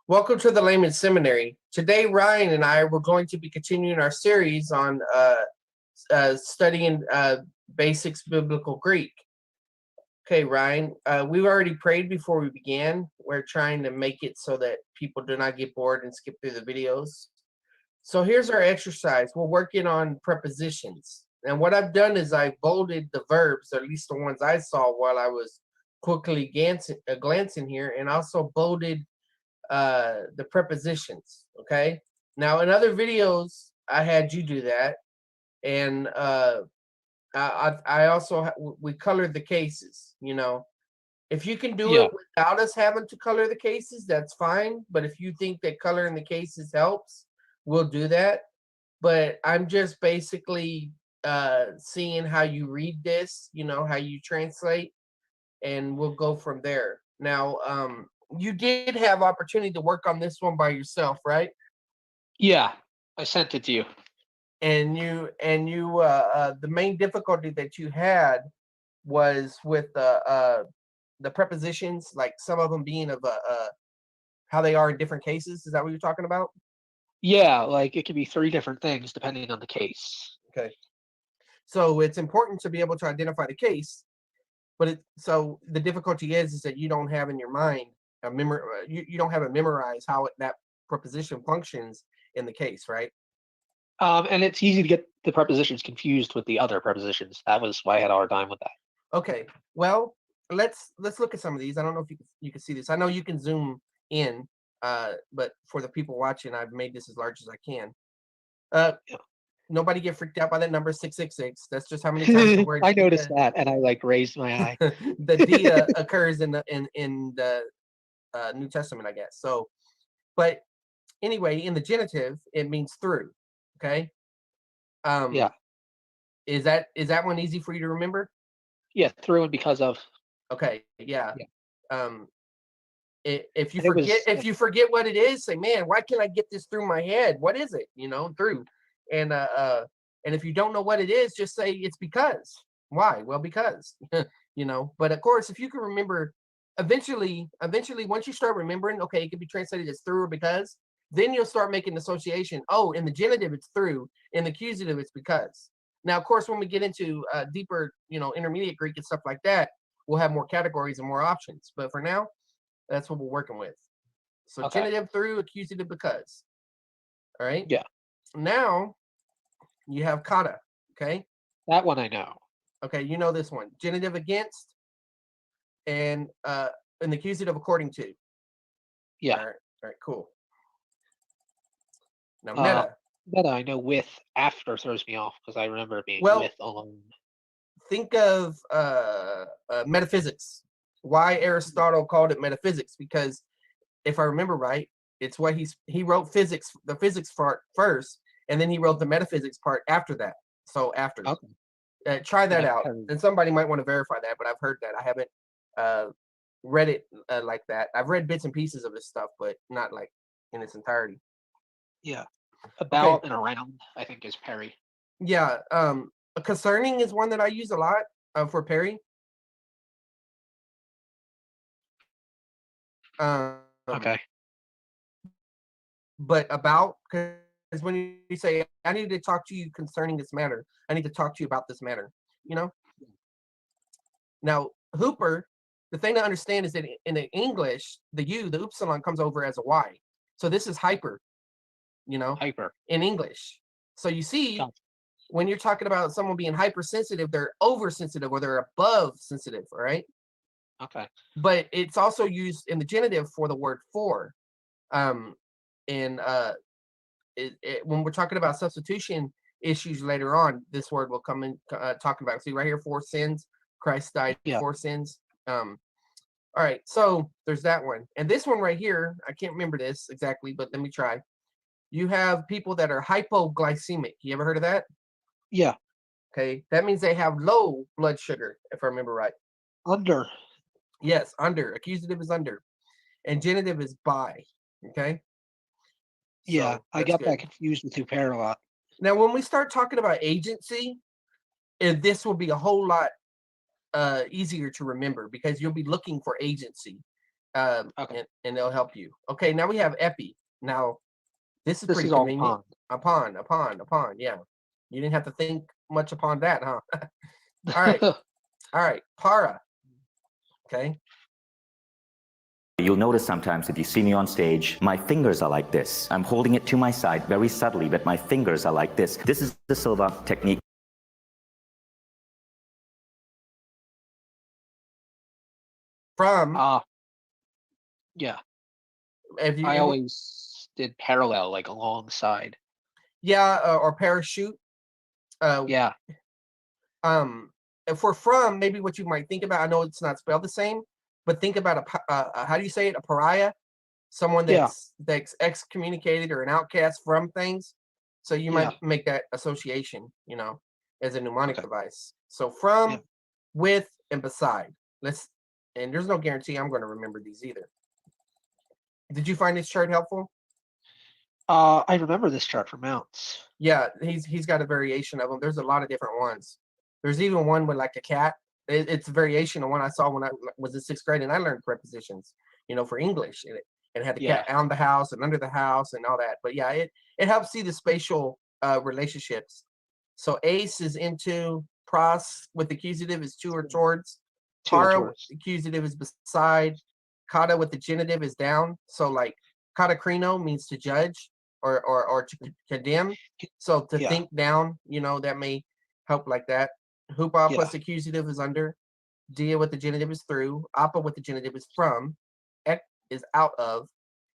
Welcome to the Layman Seminary. Today, Ryan and I were going to be continuing our series on studying basics biblical Greek. Okay, Ryan, we've already prayed before we began. We're trying to make it so that people do not get bored and skip through the videos. So here's our exercise. We're working on prepositions. And what I've done is I bolded the verbs, or at least the ones I saw while I was quickly glancing here, and also bolded the prepositions. Okay, now in other videos I had you do that, and I also we colored the cases. If you can do Yeah. it without us having to color the cases, that's fine, but if you think that coloring the cases helps, we'll do that. But I'm just basically seeing how you read this, how you translate, and we'll go from there. Now, you did have opportunity to work on this one by yourself, right? Yeah. I sent it to you. And the main difficulty that you had was with the prepositions, like some of them being of how they are in different cases. Is that what you're talking about? Yeah, like it could be three different things depending on the case. Okay. So it's important to be able to identify the case, but so the difficulty is that you don't have in your mind you don't have it memorized how that preposition functions in the case, right? And it's easy to get the prepositions confused with the other prepositions. That was why I had a hard time with that. Okay. Well, let's look at some of these. I don't know if you can see this. I know you can zoom in, but for the people watching, I've made this as large as I can. Uh, Nobody get freaked out by that number 666. That's just how many times the word I noticed that, and I like raised my eye. the dia occurs in the New Testament, I guess. So, but anyway, in the genitive, it means through. Okay. Yeah, Um, is that one easy for you to remember? yeah, through and because of. Okay. Yeah. Yeah, Um, if you and it forget was. what it is, say, man, why can't I get this through my head? What is it? Through. And and if you don't know what it is, just say it's because. Why? Well, because. But of course, if you can remember, eventually once you start remembering, okay, it can be translated as through or because, then you'll start making association. Oh, in the genitive it's through, in the accusative it's because. Now, of course, when we get into deeper, intermediate Greek and stuff like that, we'll have more categories and more options. But for now, that's what we're working with. So Okay. genitive through, accusative because. All right. Yeah, Now you have kata. Okay. that one I know. Okay. You know this one. Genitive against and an accusative according to. Yeah. All right. All right. Cool. Now Uh, meta. that I know with after throws me off because I remember it being Well, with alone. think of metaphysics. Why Aristotle called it metaphysics? Because if I remember right, it's what he wrote physics, the physics part first, and then he wrote the metaphysics part after that. So after, Okay. try that Yeah. out, and somebody might want to verify that, but I've heard that. I haven't uh, read it like that. I've read bits and pieces of this stuff, but not like in its entirety. Yeah. Okay, About and around, I think, is Perry. yeah. Concerning is one that I use a lot for Perry. Um, Okay. but about, because when you say I need to talk to you concerning this matter, I need to talk to you about this matter. You know. Now Hooper, the thing to understand is that in the English, the upsilon comes over as a y. So this is hyper. Hyper. In English. So you see, Gotcha. when you're talking about someone being hypersensitive, they're oversensitive or they're above sensitive, all right? Okay. But it's also used in the genitive for the word for. Um, and when we're talking about substitution issues later on, this word will come in talking about. See right here, for sins, Christ died Yeah. for sins. All right, so there's that one, and this one right here, I can't remember this exactly, but let me try. You have people that are hypoglycemic. You ever heard of that? Yeah. Okay, that means they have low blood sugar, if I remember right. Under. Yes, under. Accusative is under, and genitive is by. Okay, Yeah, so I that's got good. that confused with two pair a lot. Now, when we start talking about agency, this will be a whole lot easier to remember because you'll be looking for agency. Okay. and they'll help you. Okay, now we have epi. Now this is This pretty is all convenient. Upon. Yeah, you didn't have to think much upon that, huh? All right, pond. all right. Para. Okay. You'll notice sometimes if you see me on stage, my fingers are like this. I'm holding it to my side very subtly, but my fingers are like this. This is the Silva technique. From. Yeah. If you. I always did parallel, like alongside. Yeah, or parachute. Yeah. If we're from, maybe what you might think about. I know it's not spelled the same, but think about how do you say it? A pariah, someone Yeah. that's excommunicated or an outcast from things. So you Yeah. might make that association, as a mnemonic Okay. device. So from, Yeah. with, and beside. And there's no guarantee I'm going to remember these either. Did you find this chart helpful? I remember this chart for mounts. Yeah, he's got a variation of them. There's a lot of different ones. There's even one with like a cat. It's a variation of one I saw when I was in 6th grade, and I learned prepositions, for English, and it had the Yeah. cat on the house and under the house and all that. But yeah, it helps see the spatial relationships. So ace is into, pros with accusative is to or towards, To or para towards. accusative is beside, kata with the genitive is down. So like katakrino means to judge or to condemn. So to Yeah. think down, that may help like that. Hupa Yeah. plus accusative is under. Dia with the genitive is through. Appa with the genitive is from. Ek is out of.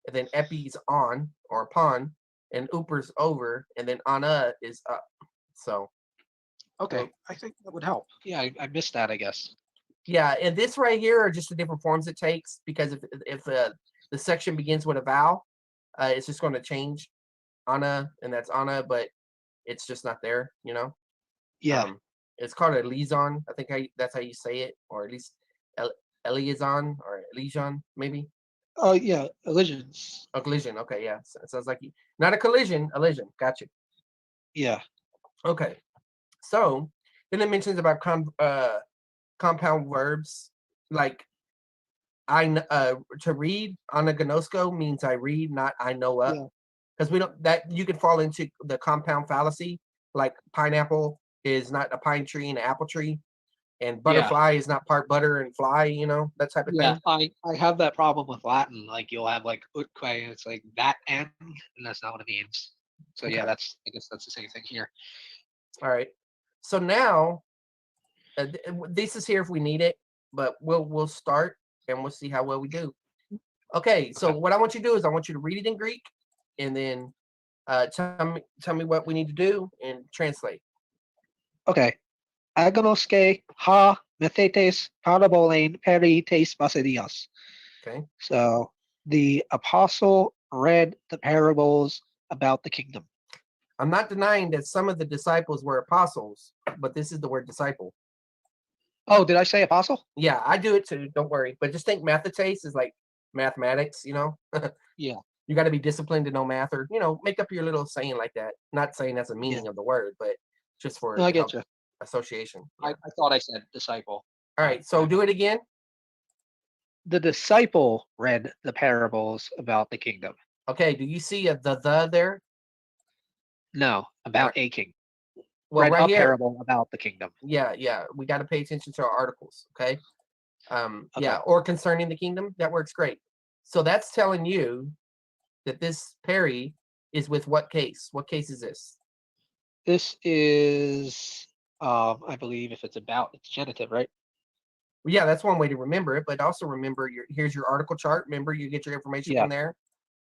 And then epi is on or upon. And uper's over. And then ana is up. So. Okay. I think that would help. Yeah, I missed that, I guess. Yeah, and this right here are just the different forms it takes, because if the section begins with a vowel, it's just going to change ana, and that's ana, but it's just not there, Yeah. It's called a liaison. I think that's how you say it, or at least liaison or liaison, maybe. Oh, yeah. Elisions. A collision. Okay, yeah. So it sounds like not a collision, a liaison. Gotcha. Yeah. Okay. So then it mentions about compound verbs, like to read on a gnosko means I read, not I know up. Yeah. Because we don't, that you could fall into the compound fallacy, like pineapple is not a pine tree and an apple tree, and butterfly is not part butter and fly, that type of Yeah. thing. I have that problem with Latin. Like you'll have like utque, and it's like that and that's not what it means. So yeah, Okay. I guess that's the same thing here. All right. So now this is here if we need it, but we'll start and we'll see how well we do. Okay. So Okay. what I want you to do is I want you to read it in Greek, and then tell me what we need to do and translate. Okay. Agnoske ha methetes parabolein perites basidios. Okay. So the apostle read the parables about the kingdom. I'm not denying that some of the disciples were apostles, but this is the word disciple. Oh, did I say apostle? Yeah, I do it too. Don't worry. But just think mathetes is like mathematics, Yeah. You got to be disciplined to know math, or, make up your little saying like that. Not saying that's a Yeah. meaning of the word, but just No, for I get you. association. Yeah. I thought I said disciple. All right. So do it again. The disciple read the parables about the kingdom. Okay. Do you see the there? No, about a king. Well, Read right a here. parable about the kingdom. Yeah. We got to pay attention to our articles. Okay. Okay. Yeah. Or concerning the kingdom. That works great. So that's telling you that this peri is with what case? What case is this? This is, I believe, if it's about, it's genitive, right? Well, yeah, that's one way to remember it, but also remember here's your article chart. Remember, you get your information Yeah. from there.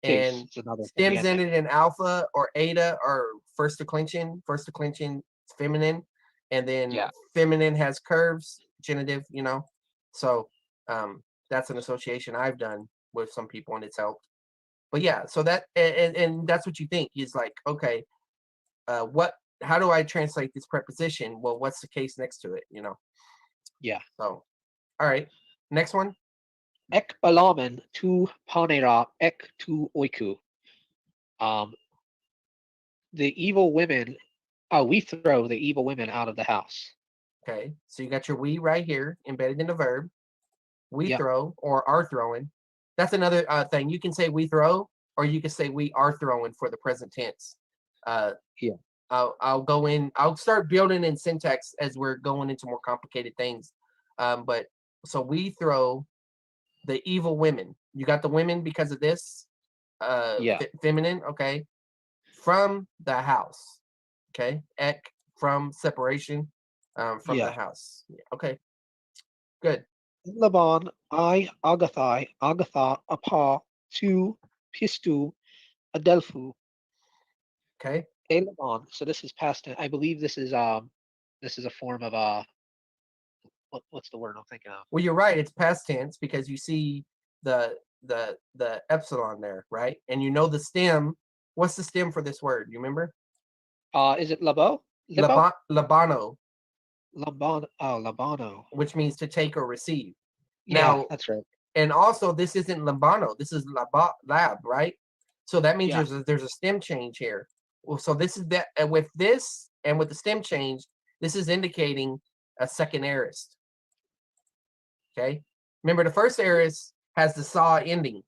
Case And is another at the stems end. ended in alpha or eta or first declension. First declension is feminine, and then Yeah. feminine has curves, genitive, So that's an association I've done with some people, and it's helped. But yeah, so that and that's what you think. Is like, okay, how do I translate this preposition? Well, what's the case next to it, Yeah. So, all right, next one. Ek balamen tu panera ek tu oiku. The evil women, we throw the evil women out of the house. Okay, so you got your we right here embedded in the verb. We Yep. throw or are throwing. That's another thing. You can say we throw, or you can say we are throwing for the present tense. Yeah. I'll go in. I'll start building in syntax as we're going into more complicated things. But so we throw the evil women. You got the women because of this. Yeah. Feminine. Okay. From the house. Okay. Ek from separation. From the Yeah. house. Yeah, okay. Good. Laban, I, Agathai, Agatha, Apa, Tu, Pistu, Adelphu, Okay. Laban. So this is past tense. I believe this is a form of what's the word I'm thinking of? Well, you're right. It's past tense because you see the epsilon there, right? And you know the stem. What's the stem for this word? You remember? Is it Labo? Libo? Labano, Laban, oh, Labano. which means to take or receive. Yeah, Now, that's right. and also this isn't labano. This is lab, right? So that means Yeah. there's a stem change here. Well, so this is that with this and with the stem change, this is indicating a second aorist. Okay. Remember, the first aorist has the saw ending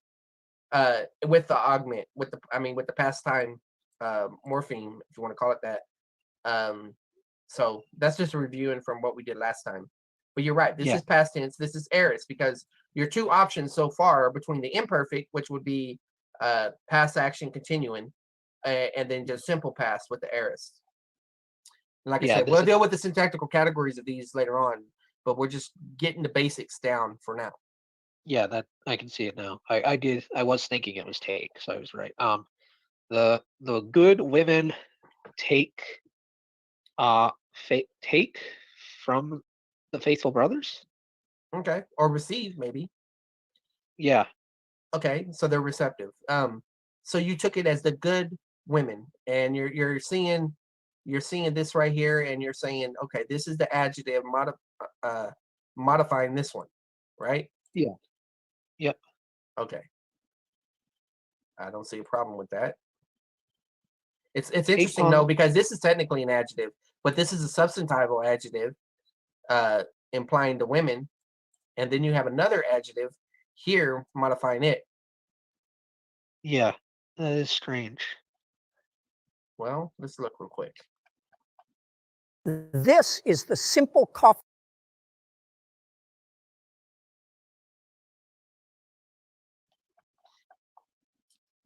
with the augment, with the past time morpheme, if you want to call it that. So that's just reviewing from what we did last time. But you're right. This Yeah. is past tense. This is aorist because your two options so far are between the imperfect, which would be past action continuing, and then just simple past with the aorist. Like I Yeah, said, this we'll is deal with the syntactical categories of these later on, but we're just getting the basics down for now. yeah, that I can see it now. I was thinking it was take, so I was right. The good women take take from the faithful brothers. Okay. Or receive, maybe. Yeah. Okay, so they're receptive. So you took it as the good women, and you're seeing this right here, and you're saying, okay, this is the adjective modifying this one, right? Yeah. Yep. Okay, I don't see a problem with that. It's Take interesting on. though, because this is technically an adjective, but this is a substantival adjective implying the women, and then you have another adjective here modifying it. Yeah, that is strange. Well, let's look real quick. This is the simple coffee.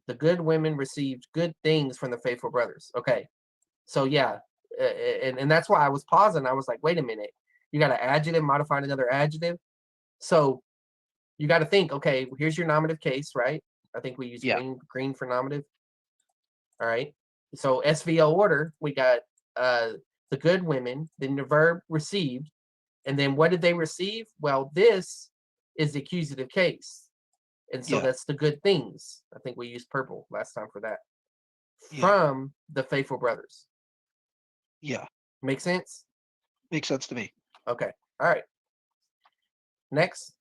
The good women received good things from the faithful brothers. Okay, so yeah, and that's why I was pausing. I was like, wait a minute, you got an adjective modifying another adjective. So you got to think, okay, here's your nominative case, right? I think we use Yeah. green for nominative. All right. So SVO order, we got the good women, then the verb received, and then what did they receive? Well, this is the accusative case. And so Yeah. that's the good things. I think we used purple last time for that. Yeah. From the faithful brothers. Yeah. Make sense? Makes sense to me. Okay. All right. Next.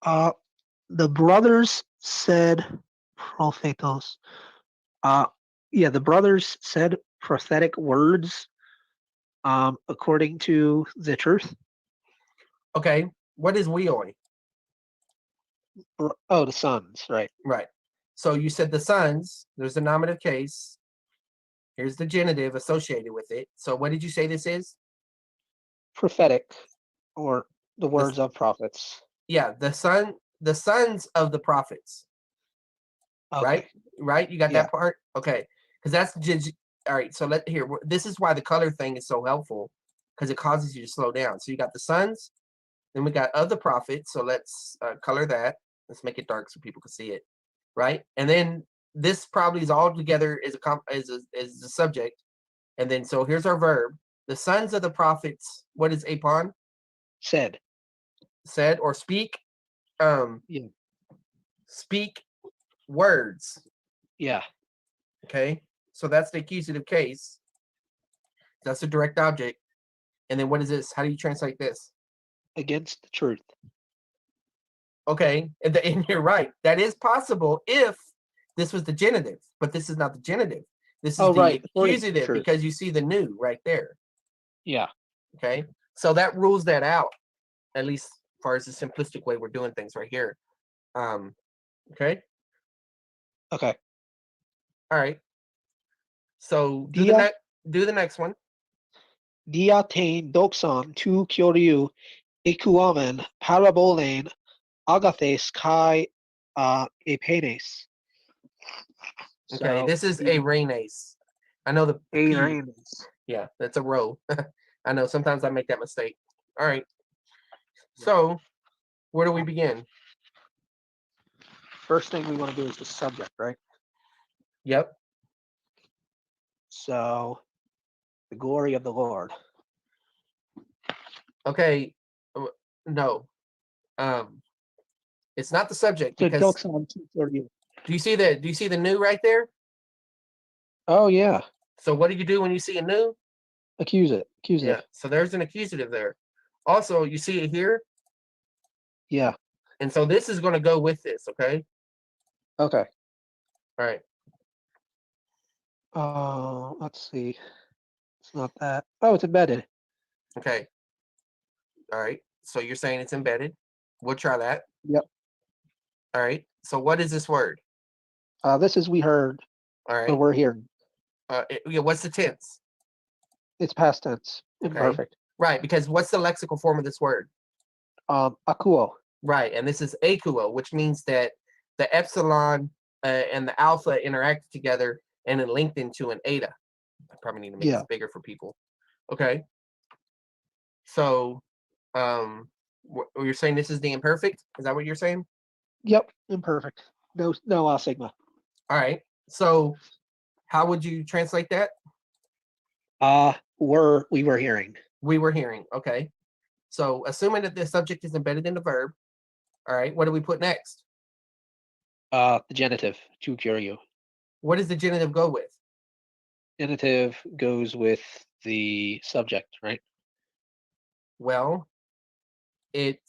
The brothers said prophetos. Yeah, the brothers said prophetic words according to the truth. Okay. What is weoi? Oh, the sons, right. Right. So you said the sons, there's the nominative case. Here's the genitive associated with it. So what did you say this is? Prophetic, or the words of prophets. Yeah, the sons of the prophets. Okay. Right? You got Yeah. that part? Okay. Because that's all right. So this is why the color thing is so helpful, because it causes you to slow down. So you got the sons, then we got of the prophets. So let's color that. Let's make it dark so people can see it. Right? And then this probably is all together is the subject. And then so here's our verb. The sons of the prophets, what is apon? Said. Said or speak. Yeah. Speak words. Yeah. Okay. So that's the accusative case. That's a direct object. And then what is this? How do you translate this? Against the truth. Okay. And you're right. That is possible if this was the genitive, but this is not the genitive. This is the right. accusative because you see the new right there. Yeah. Okay. So that rules that out, at least as far as the simplistic way we're doing things right here. Okay. Okay. All right. So Dia do the next one. diatain doxon tu kyoryu ikuamen parabolen agathes kai epenes. Okay, So this is a Renes. I know the P. Apenes. Yeah, that's a row. I know sometimes I make that mistake. All right. So where do we begin? First thing we want to do is the subject, right? Yep. So the glory of the Lord. Okay. No. It's not the subject So because doxon tu kyoryu. do you see the new right there? Oh yeah. So what do you do when you see a new? Accusative. Yeah. So there's an accusative there. Also, you see it here, Yeah. and so this is going to go with this. Okay. Okay. All right. Let's see. It's not that. Oh, it's embedded. Okay. All right. So you're saying it's embedded. We'll try that. Yep. All right. So what is this word? This is we heard All or right. we're hearing. Yeah. What's the tense? It's past tense. Okay. Imperfect. Right. Because what's the lexical form of this word? Akuo. Right. And this is akuo, which means that the epsilon and the alpha interacted together and then linked into an eta. I probably need to make Yeah. this bigger for people. Okay. So, you're saying this is the imperfect? Is that what you're saying? Yep. Imperfect. No sigma. All right. So, how would you translate that? We were hearing. We were hearing. Okay. So, assuming that the subject is embedded in the verb, all right, what do we put next? The genitive, tu kyoryu. What does the genitive go with? Genitive goes with the subject, right? Well, it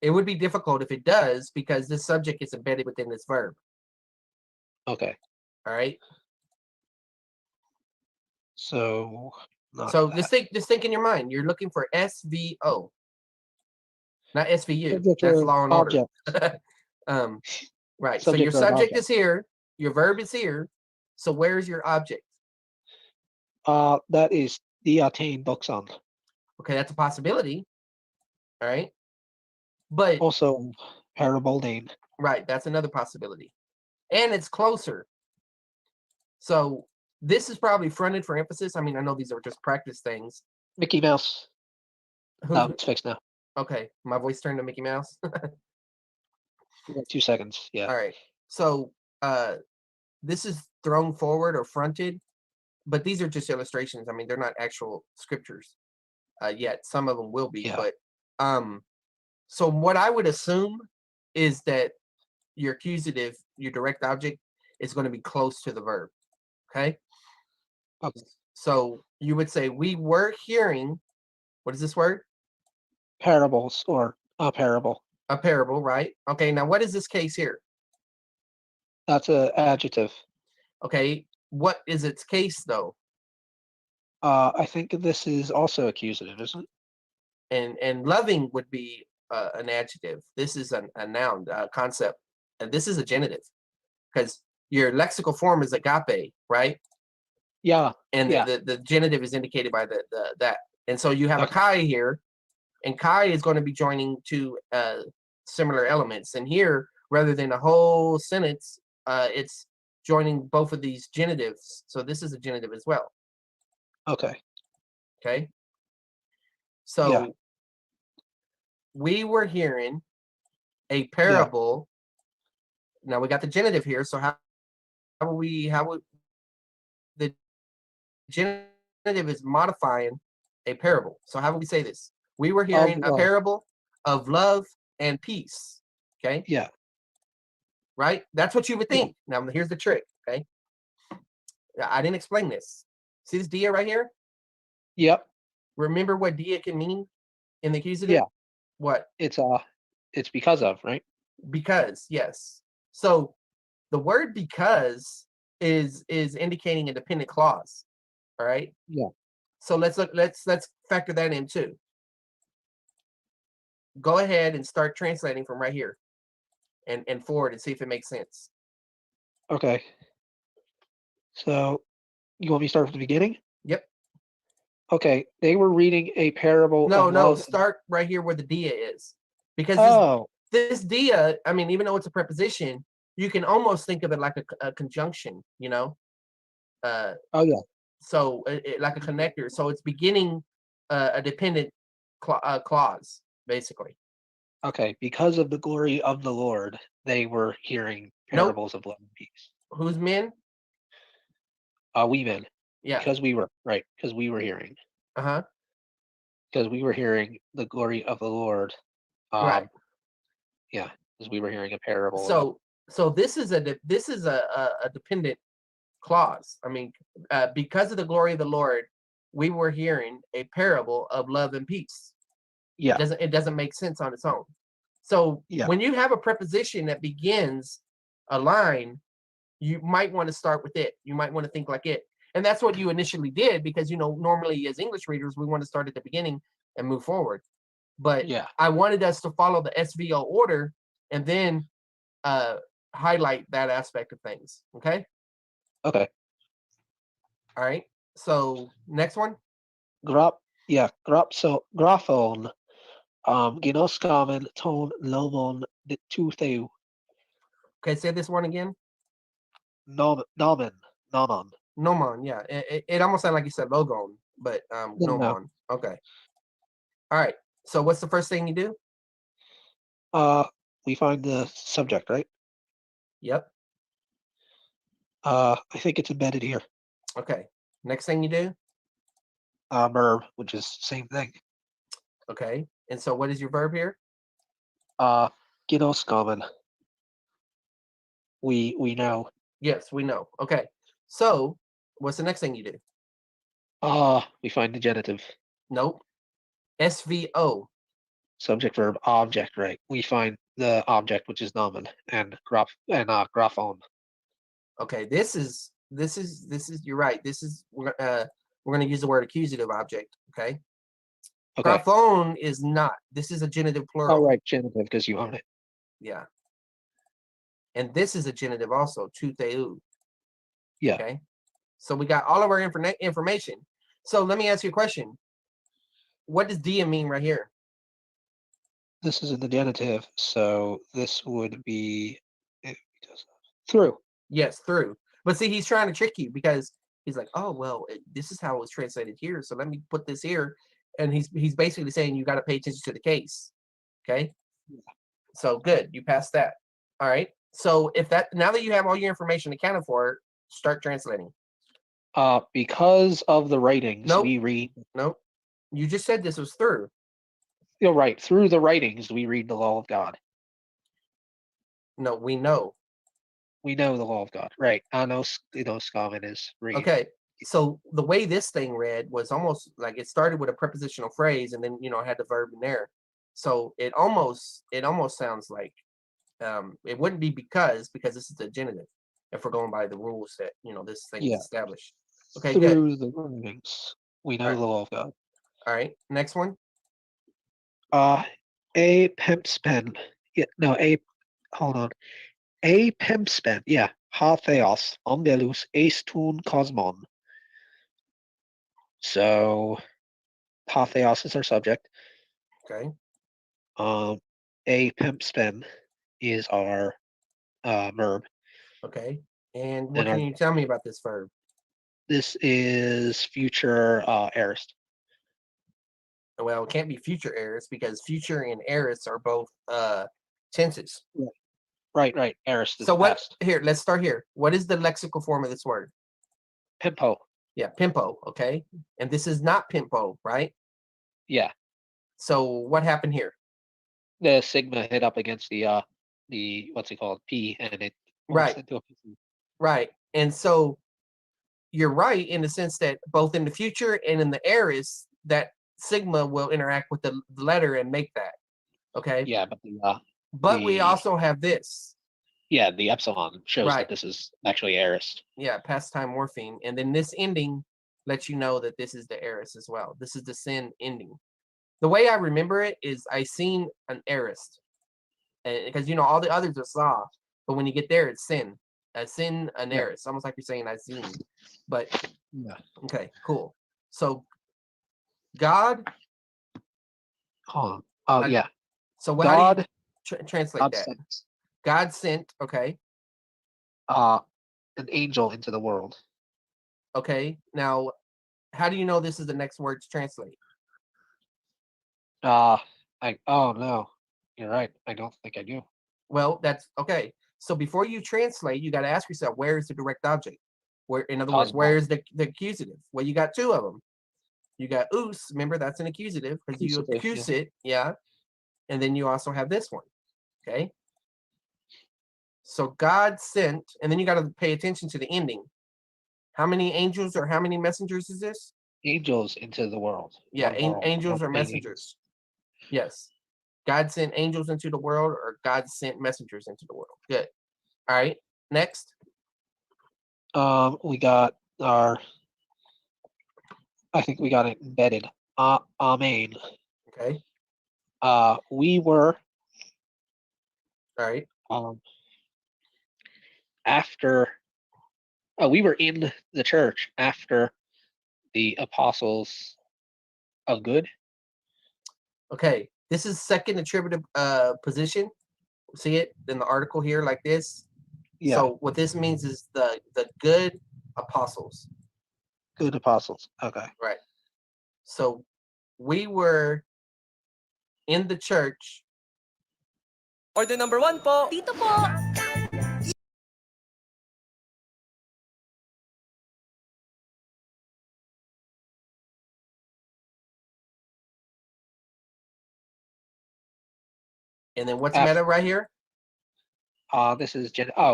would be difficult if it does because this subject is embedded within this verb. Okay. All right. So So just think in your mind. You're looking for SVO, not SVU. subject That's or law and order. object. Right. So Subject your or an subject object. is here, your verb is here. So where's your object? That is diatain doxon. Okay, that's a possibility. All right. But Also parabolen. right, that's another possibility. And it's closer. So this is probably fronted for emphasis. I mean, I know these are just practice things. Mickey Mouse. Who- No, it's fixed now. Okay, my voice turned to Mickey Mouse. We got 2 seconds. Yeah. All right. So this is thrown forward or fronted, but these are just illustrations. I mean, they're not actual scriptures yet. Some of them will be, Yeah. but so what I would assume is that your accusative, your direct object, is going to be close to the verb. Okay. Okay. So you would say we were hearing. What is this word? Parables or a parable. A parable, right? Okay. Now, what is this case here? That's an adjective. Okay. What is its case though? I think this is also accusative, isn't it? And loving would be an adjective. This is a noun concept, and this is a genitive because your lexical form is agape, right? Yeah. And Yeah. the genitive is indicated by the that, and so you have a Okay. kai here, and kai is going to be joining two similar elements, and here rather than a whole sentence, it's joining both of these genitives. So this is a genitive as well. Okay. Okay. So we were hearing a parable. Now we got the genitive here. So how would the genitive is modifying a parable? So how would we say this? We were hearing a love. parable of love and peace. Okay. Yeah. Right. That's what you would Yeah. think. Now here's the trick. Okay. I didn't explain this. See this dia right here? Yep. Remember what dia can mean in the accusative? Yeah. What? It's because of, right? Because, yes. So the word because is indicating a dependent clause. All right. Yeah. So let's factor that in too. Go ahead and start translating from right here. and forward and see if it makes sense. Okay. So you want me to start from the beginning? Yep. Okay. They were reading a parable No, of no, love. start right here where the dia is. Because Oh, this dia, I mean, even though it's a preposition, you can almost think of it like a conjunction, you know? oh yeah. So like a connector. So it's beginning a dependent clause, basically. Okay. Because of the glory of the Lord, they were hearing Nope. parables of love and peace. Who's men? We men. Yeah. Because we were right. Because we were hearing. Uh-huh. Because we were hearing the glory of the Lord. Right. Yeah. Because we were hearing a parable. So this is a dependent clause. I mean, because of the glory of the Lord, we were hearing a parable of love and peace. Yeah. It doesn't make sense on its own. So Yeah. when you have a preposition that begins a line, you might want to start with it. You might want to think like it. And that's what you initially did because, you know, normally as English readers, we want to start at the beginning and move forward. But Yeah. I wanted us to follow the SVO order and then highlight that aspect of things. Okay. Okay. All right. So next one. Graphon. Ginoskamen ton lomon the two theu. Okay. Say this one again. Nomen. Nomon. Yeah. It almost sounded like you said logon, but No. nomon. Okay. All right. So what's the first thing you do? We find the subject, right? Yep. I think it's embedded here. Okay. Next thing you do? Verb, which is same thing. Okay. And so what is your verb here? Ginoskamen. We know. Yes, we know. Okay. So what's the next thing you do? We find the genitive. Nope. SVO. Subject, verb, object, right? We find the object, which is nomen, and graphon. Okay. This is you're right. This is we're gonna use the word accusative object. Okay. Okay. Graphone is not. This is a genitive plural. Oh, right, genitive, because you own it. Yeah. And this is a genitive also, tu theu. Yeah. Okay. So we got all of our information. So let me ask you a question. What does dia mean right here? This is in the genitive, so this would be through. Yes, through. But see, he's trying to trick you because he's like, oh well, this is how it was translated here. So let me put this here, and he's basically saying you got to pay attention to the case. Okay. Yeah. So good, you passed that. All right. So if that now that you have all your information accounted for, start translating. Because of the writings, Nope. we read. Nope. You just said this was through. You're right. Through the writings, we read the law of God. No, we know. We know the law of God, right? Ginoskamen is read. Okay. So the way this thing read was almost like it started with a prepositional phrase and then it had the verb in there. So it almost sounds like it wouldn't be because this is the genitive if we're going by the rules that this thing is established. Okay, Through good. the writings, we know the law of God. All right, next one. A pimpspen. Yeah, no, hold on. A pimpspen. Yeah. Ha theos, ondelus, eistun cosmon. So ha theos is our subject. Okay. A pimpspen is our verb. Okay. And what And can you tell me about this verb? this is future aorist. Well, it can't be future aorist because future and aorist are both tenses. Right. Aorist is So what? past. Here, let's start here. What is the lexical form of this word? Pimpo. Yeah, pimpo. Okay, and this is not pimpo, right? Yeah. So what happened here? The sigma hit up against the what's it called, P, and it Right. Right, and so you're right in the sense that both in the future and in the aorist, that sigma will interact with the letter and make that. Okay. Yeah, but we also have this. Yeah, the epsilon shows Right. that this is actually aorist. Yeah, pastime morpheme, and then this ending lets you know that this is the aorist as well. This is the sin ending. The way I remember it is I seen an aorist, because all the others are saw, but when you get there, it's sin. Sin aneris, almost like you're saying I seen. But Yeah. okay, cool. So God. Hold on. Oh I- yeah. So how do God. you translate God that? sent God sent. Okay. an angel into the world. Okay. Now, how do you know this is the next word to translate? Oh no, you're right. I don't think I do. Well, that's okay. So before you translate, you got to ask yourself, where is the direct object? Where, in other words, Cosmo. where is the accusative? Well, you got two of them. You got us, remember that's an accusative because you Accusative, accuse yeah. it, yeah. And then you also have this one, okay? So God sent, and then you got to pay attention to the ending. How many angels or how many messengers is this? Angels into the world. Yeah, One world, angels one or thing. messengers. Yes. God sent angels into the world or God sent messengers into the world. Good. All right. Next. We got our. I think we got it embedded. Amen. Okay. We were All right. After. We were in the church after the apostles of good. Okay. This is second attributive position. See it in the article here like this. Yeah. So what this means is the good apostles. Good apostles. Okay. Right. So we were in the church. Order number 1 po. Dito po. And then what's Af- meta right here? This is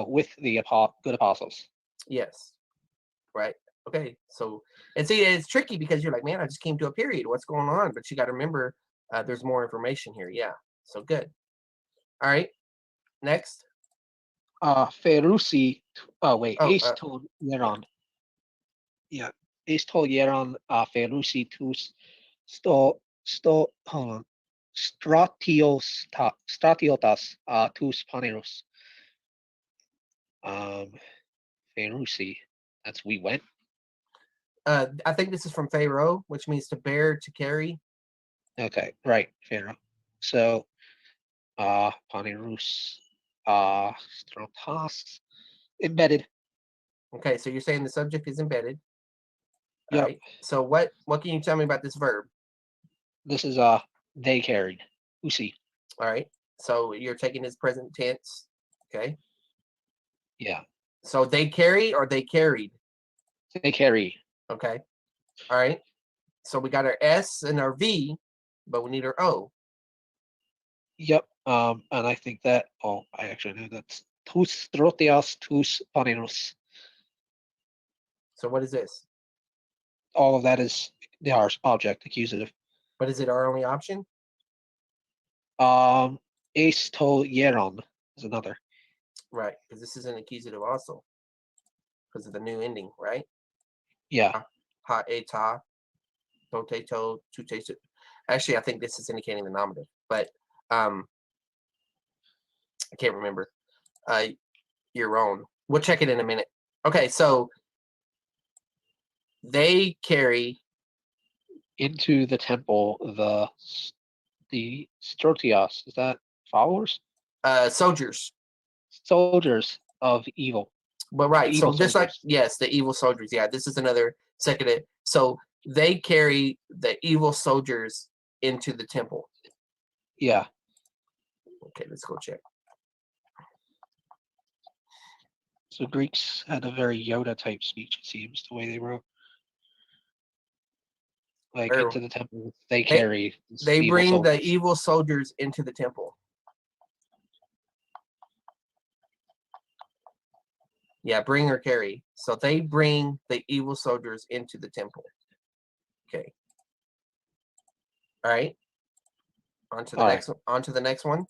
with the good apostles. Yes. Right. Okay. So, and see, it's tricky because you're like, man, I just came to a period. What's going on? But you got to remember, there's more information here. Yeah. So good. All right. Next. Ferusi. Oh wait, Oh, Ace told Yeron. Yeah, Ace told Yeron. Ferusi hold on. Stratiotas tus paneros. Ferusi. That's we went. I think this is from Pharaoh, which means to bear, to carry. Okay, right, Pharaoh. So, panerus, stratas, embedded. Okay. So you're saying the subject is embedded. All Yep. right. So what can you tell me about this verb? This is they carried. Usi. All right. So you're taking his present tense. Okay. Yeah. So they carry or they carried. They carry. Okay. All right. So we got our S and our V, but we need our O. Yep. And I think that I actually know that's tus trotias tus paneros. So what is this? All of that is the object accusative. But is it our only option? Ace to Yeron is another. Right, because this is an accusative also. Because of the new ending, right? Yeah. Ha eta, potato, tute. Actually, I think this is indicating the nominative, but I can't remember. Your own. We'll check it in a minute. Okay, so they carry Into the temple the Strotios, is that followers? soldiers. Soldiers of evil. But right, so Evil just like soldiers. yes, the evil soldiers. Yeah, this is another second. So they carry the evil soldiers into the temple. Yeah. Okay, let's go check. So Greeks had a very Yoda type speech, it seems, the way they wrote. Like Or- into the temple, they carry. They evil bring the soldiers. evil soldiers into the temple. Yeah, bring or carry. So they bring the evil soldiers into the temple. Okay. All right. On to the All next one. On to the next one.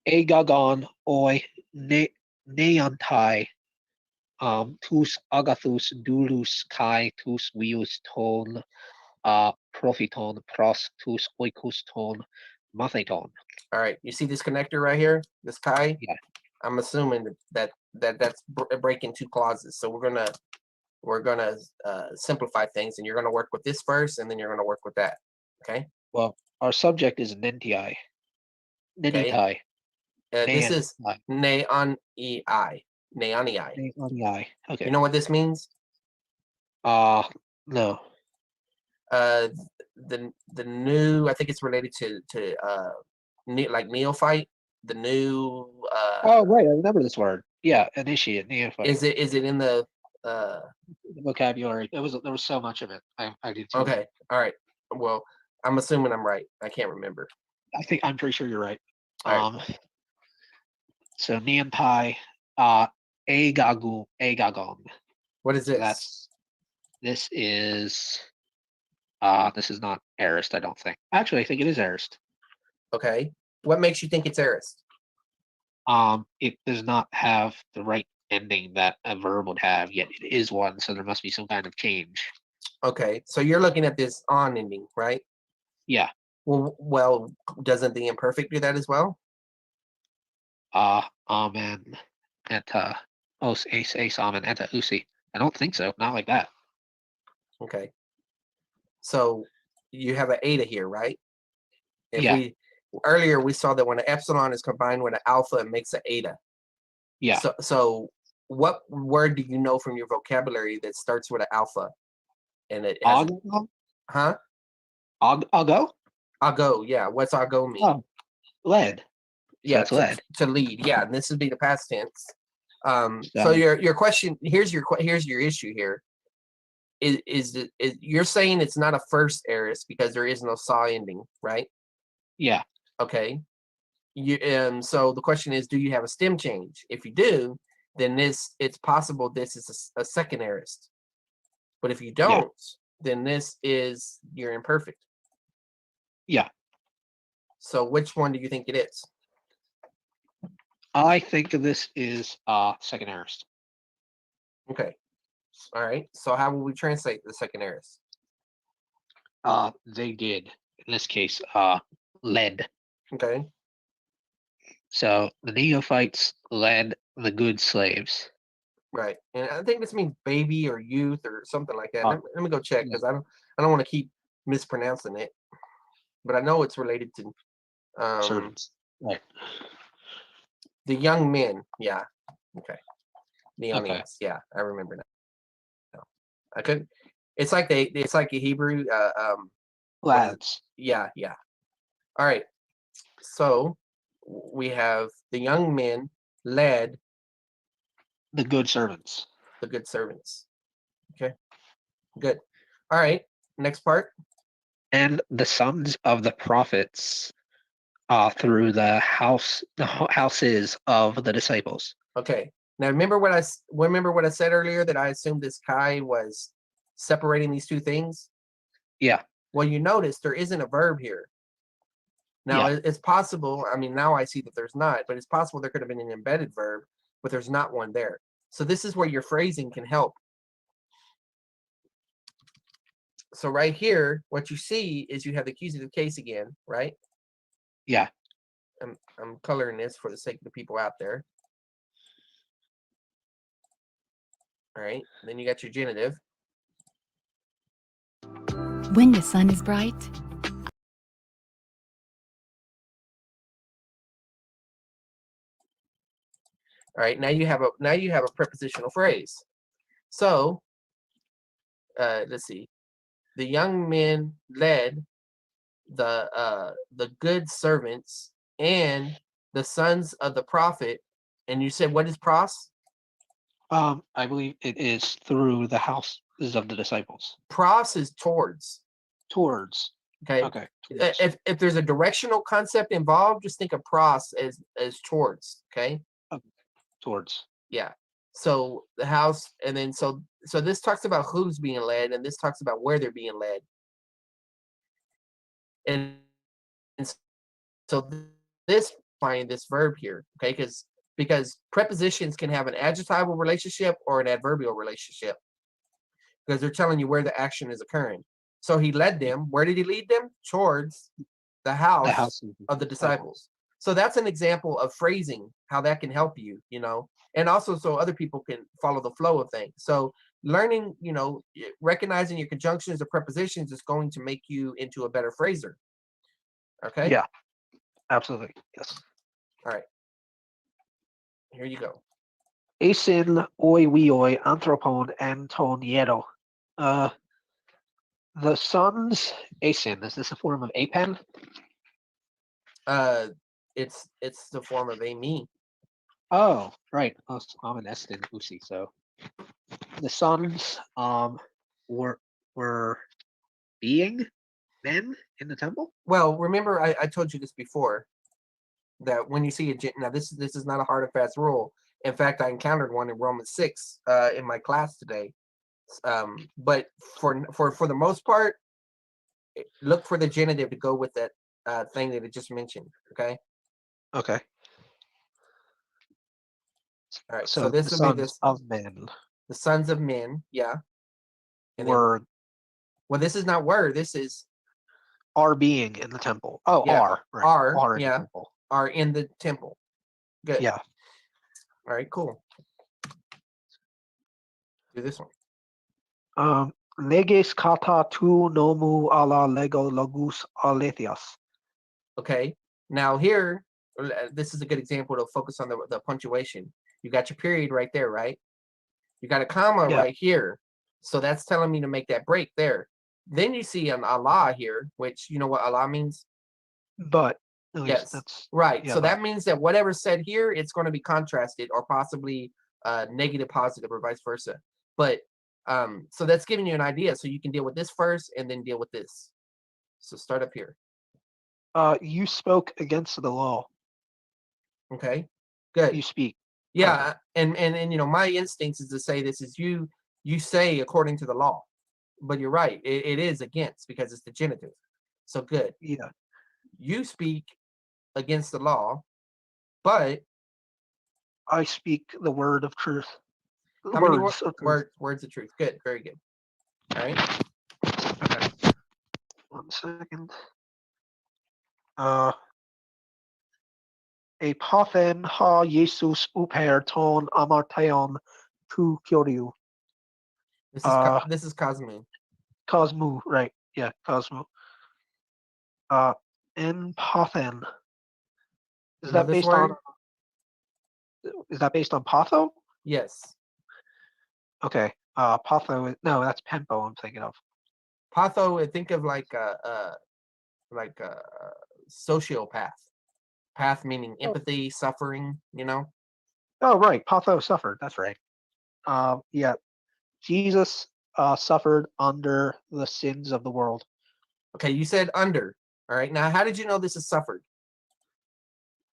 Agagon oi neantai tus agathus dulus kai tus vius ton prophiton pros tus oikos ton matheton. All right, you see this connector right here, this tie? Yeah. I'm assuming that's breaking two clauses. So we're gonna simplify things, and you're gonna work with this first, and then you're gonna work with that. Okay. Well, our subject is Nintai. Okay. Nintai. This is Nan-tai. neon ei. Nintai. Okay. You know what this means? No. The new, I think it's related to like neophyte. The new Oh, right. I remember this word. Yeah, initiate, neophyte. is it in the Vocabulary. There was so much of it. I did too. okay, all right. Well, I'm assuming I'm right. I can't remember. I'm pretty sure you're right. All right. So Nintai, Agagon. What is So this? this is not Arist, I don't think. Actually, I think it is Arist. Okay. What makes you think it's Arist? It does not have the right ending that a verb would have, yet it is one, so there must be some kind of change. Okay, so you're looking at this on ending, right? Yeah. Well, doesn't the imperfect do that as well? Amen. Eta. Os ace amen eta usi. I don't think so. Not like that. Okay. So you have an eta here, right? Yeah. Earlier we saw that when an epsilon is combined with an alpha, it makes an eta. Yeah. So what word do you know from your vocabulary that starts with an alpha? And it has huh? Ago? Ago, yeah. What's ago mean? Oh, lead. Yeah, it's lead. To lead. Yeah, and this would be the past tense. So So- your question, here's your issue here. Is you're saying it's not a first aorist because there is no saw ending, right? Yeah. Okay. So the question is, do you have a stem change? If you do, then it's possible this is a second aorist. But if you don't, then this is your imperfect. Yeah. So which one do you think it is? I think this is second aorist. Okay. All right. So how will we translate the second aorist? They did. In this case, led. Okay. So the neophytes led the good slaves. Right. And I think this means baby or youth or something like that. Oh, Let me go check because I don't want to keep mispronouncing it. But I know it's related to Servants. Right. the young men. Yeah. Okay. Neonias. Okay. Yeah, I remember now. I couldn't. It's like a Hebrew. Lads. Yeah. All right. So we have the young men led The good servants. the good servants. Okay. Good. All right. Next part. And the sons of the prophets through the houses of the disciples. Okay. Now remember what I said earlier that I assumed this Kai was separating these two things. Yeah. Well, you notice there isn't a verb here. Now it's possible. I mean, now I see that there's not, but it's possible there could have been an embedded verb, but there's not one there. So this is where your phrasing can help. So right here, what you see is you have the accusative case again, right? Yeah. I'm coloring this for the sake of the people out there. All right. Then you got your genitive. When the sun is bright, All right. Now you have a prepositional phrase. So let's see. The young men led the good servants and the sons of the prophet. And you said, what is pros? I believe it is through the houses of the disciples. Pros is towards. Towards. Okay. Okay. Towards. If there's a directional concept involved, just think of pros as towards. Okay. Towards. Yeah. So the house, and then so this talks about who's being led, and this talks about where they're being led. And so this find this verb here, okay? Because prepositions can have an adjectival relationship or an adverbial relationship, because they're telling you where the action is occurring. So he led them. Where did he lead them? Towards the house of the disciples. So that's an example of phrasing, how that can help you, and also so other people can follow the flow of things. So learning, recognizing your conjunctions or prepositions is going to make you into a better phraser. Okay. Yeah, absolutely. Yes. All right. Here you go. Asin oi wioi anthropon anton hiedo. The sun's asin, is this a form of apen? It's the form of a me. Oh, right. Oh, I'm an Estin Usi, so the sons were being men in the temple? Well, remember I told you this before, that when you see now this is not a hard and fast rule. In fact, I encountered one in Romans 6 in my class today. But for the most part, look for the genitive to go with that thing that I just mentioned. Okay. Okay. All right. So So this the will be sons of men the sons of men. Yeah. And then, were well, this is not word. This is are being in the temple. Oh, yeah, are right. are In the yeah, temple. are in the temple. Good. Yeah. All right. Cool. Do this one. Leges kata tu nomu ala lego logus alethias. Okay. Now here, this is a good example to focus on the punctuation. You got your period right there, right? You got a comma Yeah. right here. So that's telling me to make that break there. Then you see an Allah here, which you know what Allah means? But at least Yes. that's Right. yeah, So but that means that whatever's said here, it's going to be contrasted or possibly negative, positive, or vice versa. But so that's giving you an idea. So you can deal with this first and then deal with this. So start up here. you spoke against the law. Okay. Good. You speak. Yeah, and my instincts is to say this is you say according to the law, but you're right, it is against because it's the genitive. So good, Yeah. you speak against the law, but I speak the word of truth. how many Words of truth. words of truth? Good, very good. All right. Okay. 1 second. Apothen ha Jesus uper ton amartheon tu kyoriu. This is Cosmo. Cosmo, right? Yeah, Cosmo. Empathen. You know this word? Is that based on patho? Yes. Okay. Patho is no, that's Pempo I'm thinking of. Patho, I think of like a sociopath. Path meaning empathy, suffering. Oh right, Patho suffered, that's right. Yeah. Jesus suffered under the sins of the world. Okay, you said under. All right. Now, how did you know this is suffered?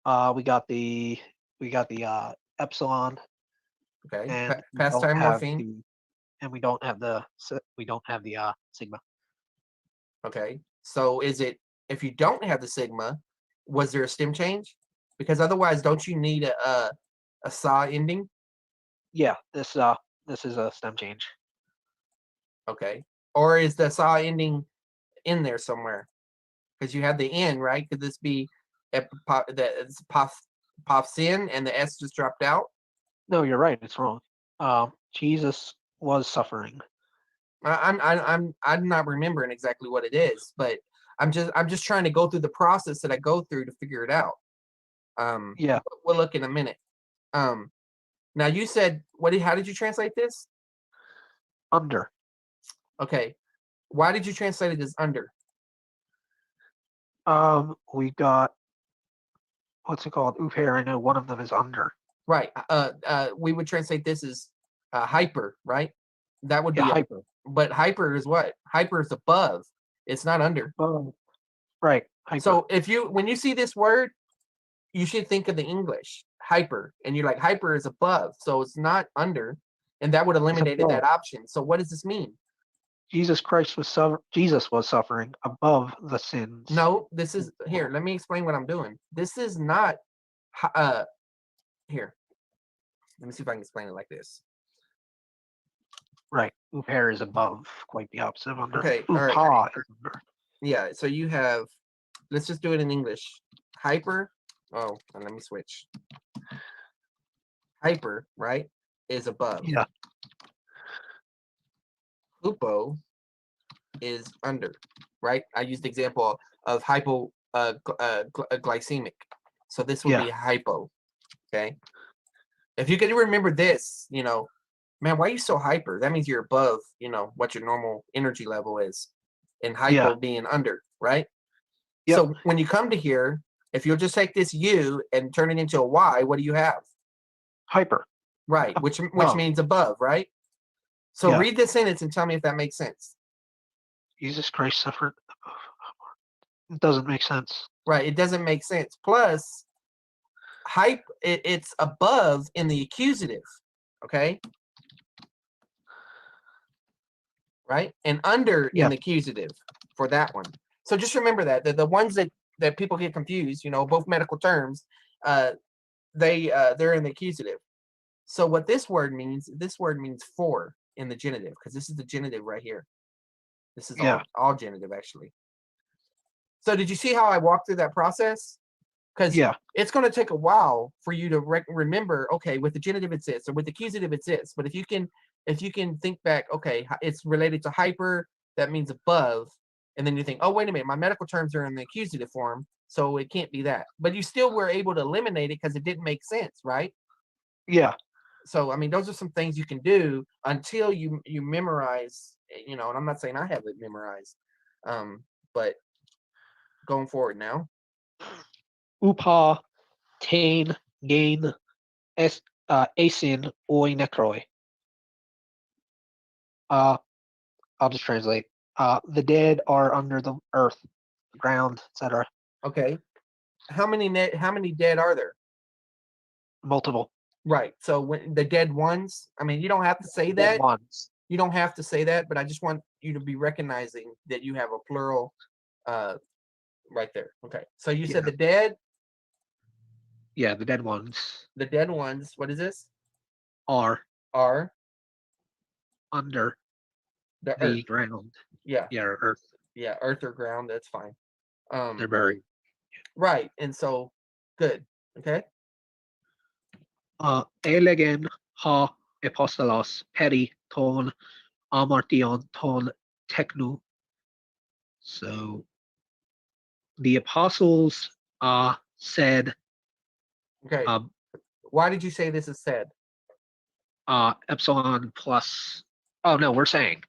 We got the epsilon. Okay. And Past time morphine. We don't have the sigma. Okay. So is it, if you don't have the sigma, was there a stem change? Because otherwise, don't you need a saw ending? Yeah, this is a stem change. Okay. Or is the saw ending in there somewhere? Because you have the N, right? Could this be sin and the S just dropped out? No, you're right. It's wrong. Jesus was suffering. I'm not remembering exactly what it is, but I'm just trying to go through the process that I go through to figure it out. Yeah. We'll look in a minute. Now you said how did you translate this? Under. Okay. Why did you translate it as under? We got what's it called? Uper. I know one of them is under. Right. We would translate this as hyper, right? That would be hyper. But hyper is what? Hyper is above. It's not under. Right. Hyper. So when you see this word, you should think of the English hyper, and you're like hyper is above, so it's not under, and that would eliminate that option. So what does this mean? Jesus was suffering above the sins. No, this is here. Let me explain what I'm doing. This is not here. Let me see if I can explain it like this. Right. Uper is above, quite the opposite of under. Okay. All right. Yeah. So you have. Let's just do it in English. Hyper Oh, and let me switch. Hyper, right, is above. Yeah. Hupo is under, right? I used the example of glycemic. So this would be hypo, okay? If you could remember this, man, why are you so hyper? That means you're above, what your normal energy level is. And hypo being under, right? Yep. So when you come to here, if you'll just take this U and turn it into a Y, what do you have? Hyper. Right, which Oh. means above, right? So Yeah. read this sentence and tell me if that makes sense. Jesus Christ suffered. It doesn't make sense. Right, it doesn't make sense. Plus, it's above in the accusative, okay? Right, and under in the accusative for that one. So just remember that the ones that people get confused, both medical terms, they're in the accusative. So what this word means for in the genitive, because this is the genitive right here. This is all genitive actually. So did you see how I walked through that process? Because it's going to take a while for you to remember, okay, with the genitive it's this, or with the accusative it's this. But if you can think back, okay, it's related to hyper, that means above, and then you think, oh, wait a minute, my medical terms are in the accusative form, so it can't be that. But you still were able to eliminate it because it didn't make sense, right? Yeah. So, I mean, those are some things you can do until you memorize, and I'm not saying I have it memorized, but going forward now. Upa, tain, gain, asin, oi necroi. I'll just translate. The dead are under the earth, the ground, etc. Okay. How many dead are there? Multiple. Right. So when the dead ones, I mean, you don't have to say that. Dead ones. You don't have to say that, but I just want you to be recognizing that you have a plural right there. Okay. So you said the dead? Yeah, the dead ones. The dead ones, what is this? Are under the the earth. ground. Yeah. Yeah, or earth. Yeah, earth or ground, that's fine. They're buried. Right. And so good. Okay. Elegen ha apostolos peri ton amartion ton technu. So the apostles said. Okay. Why did you say this is said? Epsilon plus. Oh no, we're saying.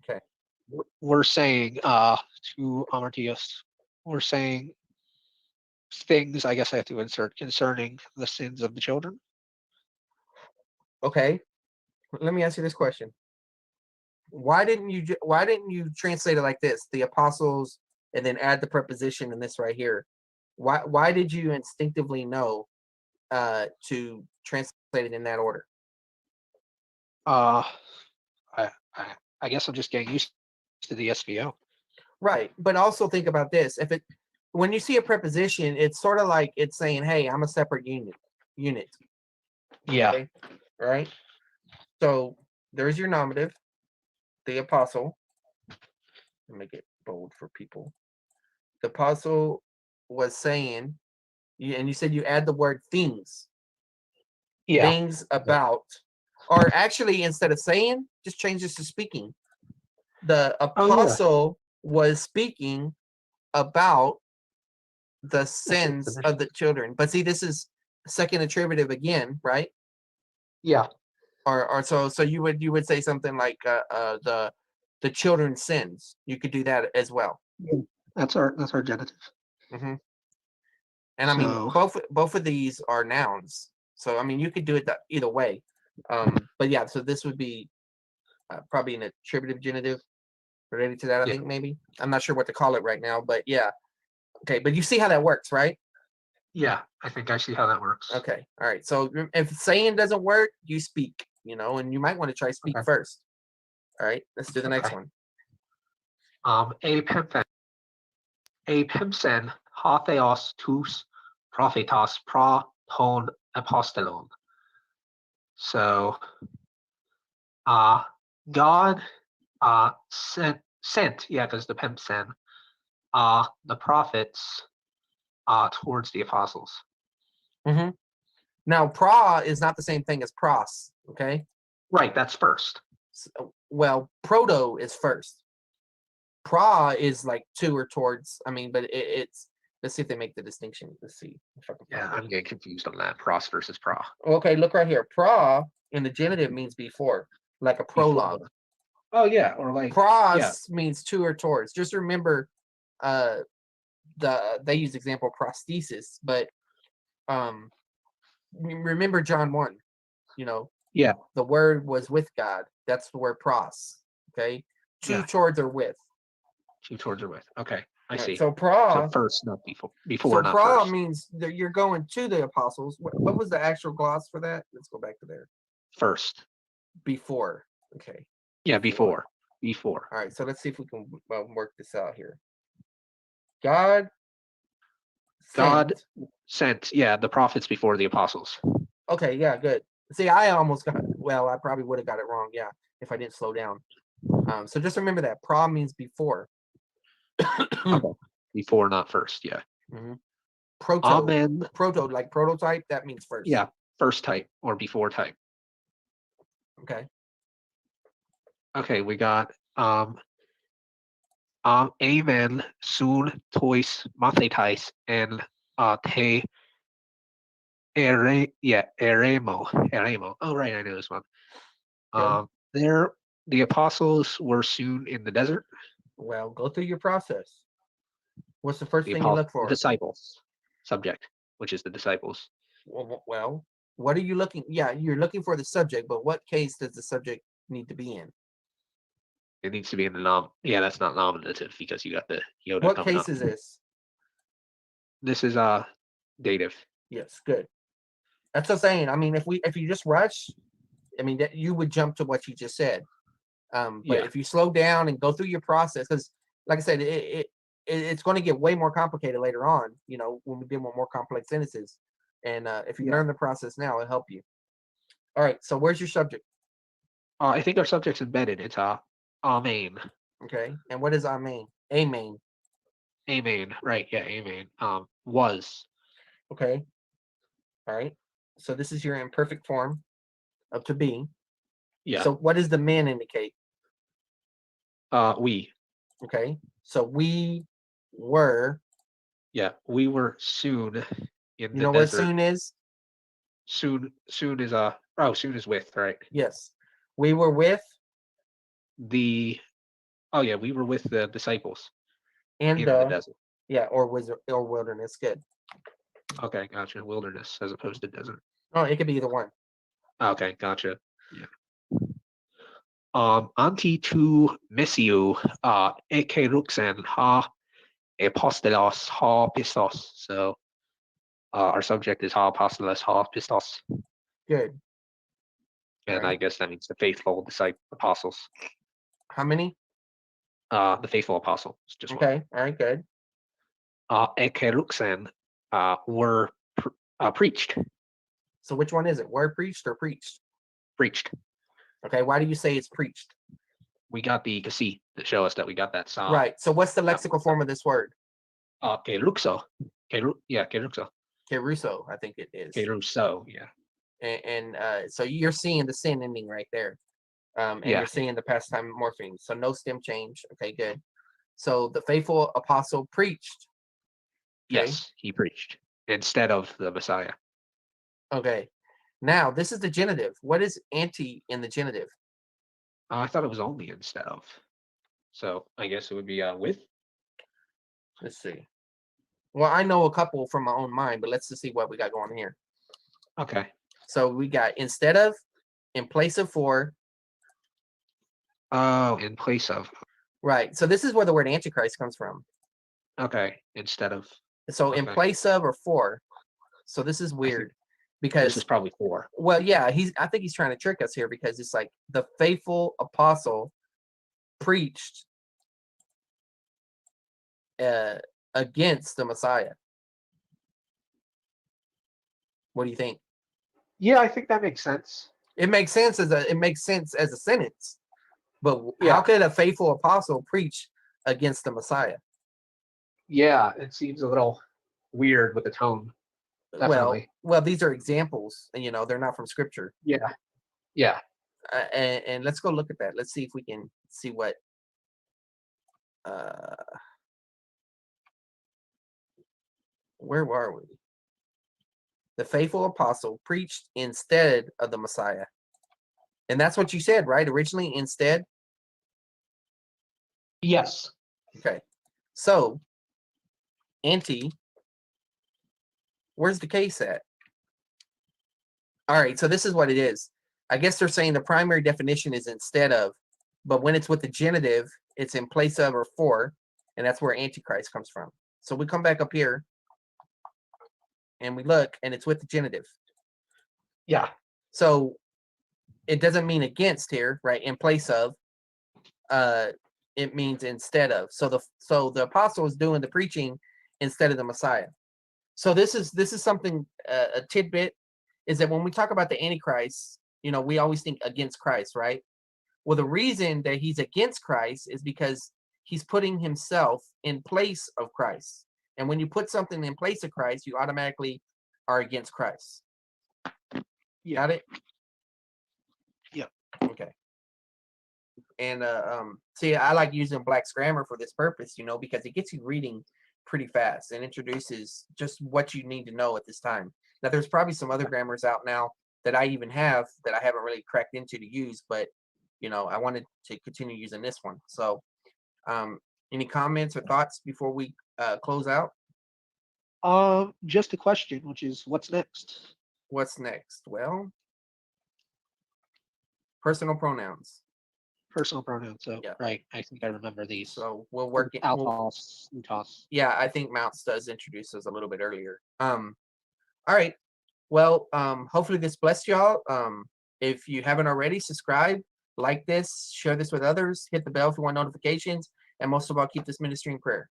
Okay. We're saying to Amartius. We're saying things. I guess I have to insert concerning the sins of the children. Okay. Let me ask you this question. Why didn't you translate it like this? The apostles, and then add the preposition in this right here. Why did you instinctively know to translate it in that order? I guess I'm just getting used to the SVO. Right, but also think about this: when you see a preposition, it's sort of like it's saying, "Hey, I'm a separate unit." Yeah. Okay? Right. So there's your nominative, the apostle. Let me make it bold for people. The apostle was saying, and you said you add the word things. Yeah. Things about, or actually instead of saying, just change this to speaking. The apostle was speaking about the sins of the children. But see, this is second attributive again, right? Yeah. Or so you would say something like the children's sins. You could do that as well. That's our genitive. Mm-hmm. And I mean, both of these are nouns. So I mean, you could do it either way. But yeah, so this would be probably an attributive genitive related to that. I think maybe I'm not sure what to call it right now, but yeah. Okay, but you see how that works, right? Yeah, I think I see how that works. Okay, all right. So if saying doesn't work, you speak. And you might want to try speak first. All right, let's do the next one. Epimsen ha theos tous prophetos pra ton apostelon. So God sent, yeah, because the pimp sent the prophets towards the apostles. Mm-hmm. Now, pra is not the same thing as pros. Okay. Right, that's first. So, well, proto is first. Pra is like to or towards. I mean, but it's. Let's see if they make the distinction. Let's see if I can Yeah, find it. I'm getting confused on that. Pros versus pra. Okay, look right here. Pra in the genitive means before, like a prologue. Before. Oh yeah, or like Pros yeah. means to or towards. Just remember, they use example prosthesis, but remember John 1. You know, Yeah. the word was with God. That's the word pros. Okay, to, Yeah. towards, or with. To, towards, or with. Okay, I Right, see. so pra. So first, not before. Before, So not pra first. means that you're going to the apostles. What was the actual gloss for that? Let's go back to there. First. Before. Okay. Yeah, before. Before. All right, so let's see if we can work this out here. God sent, yeah, the prophets before the apostles. Okay, yeah, good. See, I almost got, well, I probably would have got it wrong, yeah, if I didn't slow down. So just remember that pra means before. Okay. Before, not first, yeah. Mm-hmm. Proto, Amen. proto, like prototype, that means first. Yeah, first type or before type. Okay. Okay, we got amen, soon, tois, mathetais, and te eremo. Oh right, I know this one. Okay. There the apostles were soon in the desert. Well, go through your process. What's the first thing you look for? The disciples subject, which is the disciples. Well, what are you looking? Yeah, you're looking for the subject, but what case does the subject need to be in? It needs to be in the nom. Yeah, that's not nominative because you got the Yoda What coming case up. is this? This is dative. Yes, good. That's what I'm saying. I mean, if you just rush, I mean that you would jump to what you just said. But Yeah. if you slow down and go through your process, because like I said, it's going to get way more complicated later on. You know, when we deal with more complex sentences, and if you learn the process now, it'll help you. All right. So where's your subject? I think our subject's embedded. It's amen. Okay. And what is amen? Amen. Amen. Right. Yeah. Amen. Was. Okay. All right. So this is your imperfect form of to be. Yeah. So what does the man indicate? We. Okay. So we were. Yeah. We were soon in You the know what desert. soon is? Soon is soon is with, right? Yes. We were with we were with the disciples and in the desert. yeah, or wilderness. Good. Okay, gotcha. Wilderness as opposed to desert. Oh, it could be either one. Okay, gotcha. Yeah. Anti to missio ekeruxen ha apostolos ha pistos. So our subject is ha apostolos ha pistos. Good. And Right. I guess that means the faithful disciple apostles. How many? The faithful apostles, just one. Okay. All right. Good. Ekeruxen were preached. So which one is it? Word preached or preached? Preached. Okay. Why do you say it's preached? We got the see to show us that we got that song. Right. So what's the lexical form of this word? Keruxo. Keruxo. Keruso, I think it is. Keruso, yeah. And so you're seeing the sin ending right there. And you're seeing the past time morpheme. So no stem change. Okay, good. So the faithful apostle preached. Okay? Yes, he preached instead of the Messiah. Okay. Now this is the genitive. What is anti in the genitive? I thought it was only instead of. So I guess it would be with. Let's see. Well, I know a couple from my own mind, but let's just see what we got going here. Okay. So we got instead of, in place of for. Oh, in place of. Right. So this is where the word antichrist comes from. Okay. Instead of. So in place of or for. So this is weird because this is probably for. Well, yeah, I think he's trying to trick us here because it's like the faithful apostle preached against the Messiah. What do you think? Yeah, I think that makes sense. It makes sense as a sentence. But how could a faithful apostle preach against the Messiah? Yeah, it seems a little weird with the tone. Well, Definitely. well, these are examples, and they're not from scripture. Yeah. Yeah. And let's go look at that. Let's see if we can see what. Where were we? The faithful apostle preached instead of the Messiah, and that's what you said, right? Originally, instead. Yes. Okay, so where's the case at? All right, so this is what it is. I guess they're saying the primary definition is instead of, but when it's with the genitive, it's in place of or for, and that's where Antichrist comes from. So we come back up here and we look, and it's with the genitive. Yeah. So it doesn't mean against here, right? In place of, it means instead of. So the apostle is doing the preaching instead of the Messiah. So this is something, a tidbit, is that when we talk about the Antichrist, we always think against Christ, right? Well, the reason that he's against Christ is because he's putting himself in place of Christ. And when you put something in place of Christ, you automatically are against Christ. Got it? Yeah. Okay. And see, I like using Black's grammar for this purpose, because it gets you reading pretty fast and introduces just what you need to know at this time. Now, there's probably some other grammars out now that I even have that I haven't really cracked into to use, but I wanted to continue using this one. So, any comments or thoughts before we close out? Just a question, which is, what's next? What's next? Well, personal pronouns. Personal pronouns. So, Yeah. right. I think I remember these. So we'll work it. Altos, utos. Yeah, I think Mounts does introduce us a little bit earlier. All right. Well, hopefully this blessed y'all. If you haven't already, subscribe, like this, share this with others, hit the bell if you want notifications, and most of all, keep this ministry in prayer.